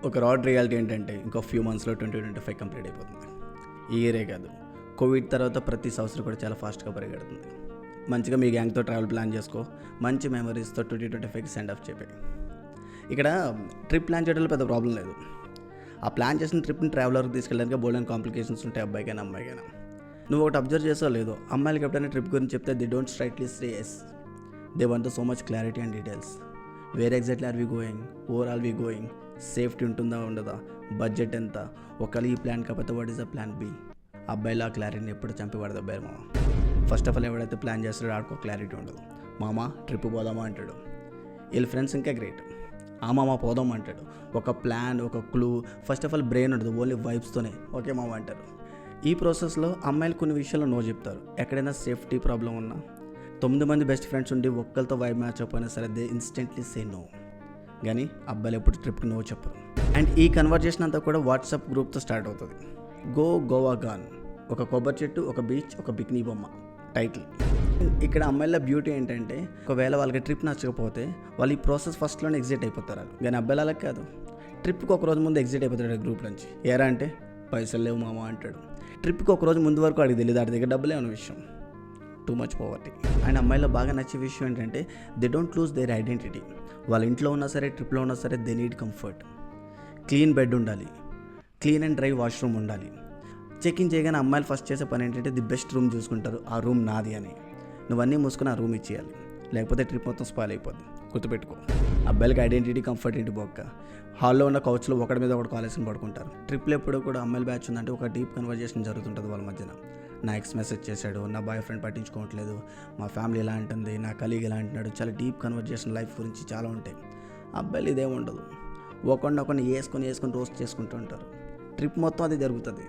ఒక rod reality ఏంటంటే ఇంకో ఫ్యూ మంత్స్లో 2025 కంప్లీట్ అయిపోతుంది. ఈ ఇయరే కాదు, కోవిడ్ తర్వాత ప్రతి సంవత్సరం కూడా చాలా ఫాస్ట్గా పరిగెడుతుంది. మంచిగా మీ గ్యాంగ్తో ట్రావెల్ ప్లాన్ చేసుకో, మంచి మెమరీస్తో 2025కి సెండ్ ఆఫ్ చెప్పాయి. ఇక్కడ ట్రిప్ ప్లాన్ చేయడంలో పెద్ద ప్రాబ్లం లేదు. ఆ ప్లాన్ చేసిన ట్రిప్ని ట్రావెలర్కి తీసుకెళ్ళడానికి బోల్డెన్ కాంప్లికేషన్స్ ఉంటాయి, అబ్బాయికైనా అమ్మాయికైనా. నువ్వు ఒకటి అబ్జర్వ్ చేసావు లేదో, అమ్మాయిలకి ఎప్పుడైనా ట్రిప్ గురించి చెప్తే they don't straightly say yes, they want so much clarity and details. Where exactly are we going, over all we going, safety ఉంటుందా ఉండదా, బడ్జెట్ ఎంత, ఒకవేళ ఈ ప్లాన్ కాకపోతే what is the plan B. అబ్బాయిలా క్లారిటీని ఎప్పుడు చంపి పడదు అబ్బాయి మామ. ఫస్ట్ ఆఫ్ ఆల్ ఎవడైతే ప్లాన్ చేస్తాడో ఆడుకో క్లారిటీ ఉండదు. మామ ట్రిప్ పోదామా అంటాడు, వీళ్ళ ఫ్రెండ్స్ ఇంకా గ్రేట్, ఆ మామ పోదాం అంటాడు. ఒక ప్లాన్, ఒక clue, first of all brain ఉండదు, ఓన్లీ వైబ్స్తోనే ఓకే మామ అంటారు. ఈ ప్రాసెస్లో అమ్మాయిలు కొన్ని విషయాల్లో నో చెప్తారు. ఎక్కడైనా సేఫ్టీ ప్రాబ్లం ఉన్నా 9 మంది బెస్ట్ ఫ్రెండ్స్ ఉండి ఒక్కరితో వైబ్ మ్యాచ్ అయిపోయినా సరే దే ఇన్స్టెంట్లీ సే నో. కానీ అబ్బాయిలు ఎప్పుడు ట్రిప్కి నో చెప్పరు. అండ్ ఈ కన్వర్జేషన్ అంతా కూడా వాట్సాప్ గ్రూప్తో స్టార్ట్ అవుతుంది. గో గోవా గాన్, ఒక కొబ్బరి చెట్టు, ఒక బీచ్, ఒక బికినీ బొమ్మ టైటిల్. ఇక్కడ అమ్మాయిల బ్యూటీ ఏంటంటే ఒకవేళ వాళ్ళకి ట్రిప్ నచ్చకపోతే వాళ్ళు ఈ ప్రాసెస్ ఫస్ట్లోనే ఎగ్జిట్ అయిపోతారు. కానీ అబ్బాయిలు అలా కాదు, ట్రిప్కి ఒక రోజు ముందు ఎగ్జిట్ అయిపోతాడు గ్రూప్ నుంచి. ఏరా అంటే పైసలు లేవు మామ అంటాడు. ట్రిప్కి ఒక రోజు ముందు వరకు అడిగి తెలియదు, ఆడి దగ్గర డబ్బులే ఉన్న విషయం. Too much poverty. అండ్ అమ్మాయిలో బాగా నచ్చే విషయం ఏంటంటే they don't lose their identity. వాళ్ళ ఇంట్లో ఉన్నా సరే, ట్రిప్లో ఉన్నా సరే, they need comfort. Clean bed ఉండాలి, క్లీన్ అండ్ డ్రై వాష్రూమ్ ఉండాలి. చెక్ ఇన్ చేయగానే అమ్మాయిలు ఫస్ట్ చేసే పని ఏంటంటే ది బెస్ట్ రూమ్ చూసుకుంటారు, ఆ రూమ్ నాది అని. నువ్వన్నీ మూసుకొని ఆ రూమ్ ఇచ్చేయాలి, లేకపోతే ట్రిప్ మొత్తం స్పాయిల్ అయిపోద్ది. గుర్తుపెట్టుకో, అబ్బాయిలకి ఐడెంటిటీ, కంఫర్ట్ ఇంటి బొక్క. హాల్లో ఉన్న కౌచ్లో ఒకటి మీద ఒకటి కాలేజ్ని పడుకుంటారు. ట్రిప్లో ఎప్పుడు కూడా అమ్మాయిల బ్యాచ్ ఉందంటే ఒక డీప్ కన్వర్జేషన్ జరుగుతుంటుంది వాళ్ళ మధ్యన. నా ఎక్స్ మెసేజ్ చేశాడు, నా బాయ్ ఫ్రెండ్ పట్టించుకోవట్లేదు, మా ఫ్యామిలీ ఎలా అంటుంది, నా కలీగ్ ఎలా అంటున్నాడు, చాలా డీప్ కన్వర్జేషన్ లైఫ్ గురించి చాలా ఉంటాయి. అబ్బాయిలు ఇదేమి ఉండదు, ఒకరిని వేసుకొని రోస్ట్ చేసుకుంటూ ఉంటారు. ట్రిప్ మొత్తం అది జరుగుతుంది.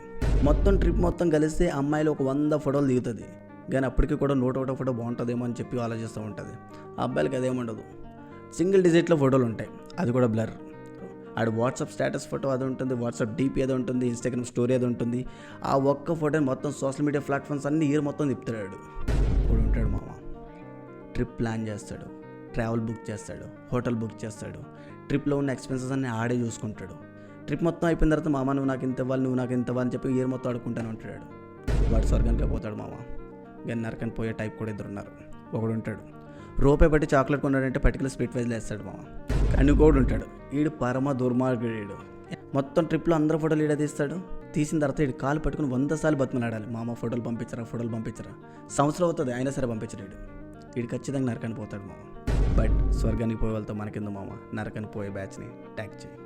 ట్రిప్ మొత్తం కలిస్తే అమ్మాయిలు ఒక 100 ఫోటోలు దిగుతుంది. కానీ అప్పటికి కూడా 101 ఫోటో బాగుంటుందేమో అని చెప్పి ఆలోచిస్తూ ఉంటుంది. అబ్బాయిలకి అదేముండదు, సింగిల్ డిజిట్లో ఫోటోలు ఉంటాయి, అది కూడా బ్లర్. ఆడు వాట్సాప్ స్టేటస్ ఫోటో అది ఉంటుంది, వాట్సాప్ డీపీ అది ఉంటుంది, ఇన్స్టాగ్రామ్ స్టోరీ అది ఉంటుంది. ఆ ఒక్క ఫోటోని మొత్తం సోషల్ మీడియా ప్లాట్ఫామ్స్ అన్నీ ఇయర్ మొత్తం తిప్పుతాడు. ఇప్పుడు ఉంటాడు మామ, ట్రిప్ ప్లాన్ చేస్తాడు, ట్రావెల్ బుక్ చేస్తాడు, హోటల్ బుక్ చేస్తాడు, ట్రిప్లో ఉన్న ఎక్స్పెన్సెస్ అన్నీ ఆడే చూసుకుంటాడు. ట్రిప్ మొత్తం అయిపోయిన తర్వాత మామ నువ్వు నాకు ఇంత ఇవ్వాలి, నువ్వు నాకు ఇంత ఇవ్వాలి అని చెప్పి ఇయర్ మొత్తం ఆడుకుంటాను ఉంటాడు. వాడు స్వర్గానికి పోతాడు మామ. కానీ నరకని పోయే టైప్ కూడా ఇద్దరు ఉన్నారు. ఒకడు ఉంటాడు రూపాయి బట్టి చాక్లెట్ కొన్నాడంటే పర్టికులర్ స్ప్లిట్ వైజ్లో వేస్తాడు మామ. కానీ కూడా ఉంటాడు, వీడు పరమ దుర్మార్గుడు. మొత్తం ట్రిప్లో అందరూ ఫోటోలు ఈడ తీస్తాడు. తీసిన తర్వాత వీడు కాలు పట్టుకుని 100 సార్లు బతిమలాడాలి, మామ ఫోటోలు పంపించరా. సంవత్సరం అవుతుంది అయినా సరే పంపించలేడు. వీడు ఖచ్చితంగా నరకానికి పోతాడు మామ. బట్ స్వర్గానికి పోయే వాళ్ళతో మనకెందు మామ, నరకానికి పోయే బ్యాచ్ని ట్యాగ్ చేయి.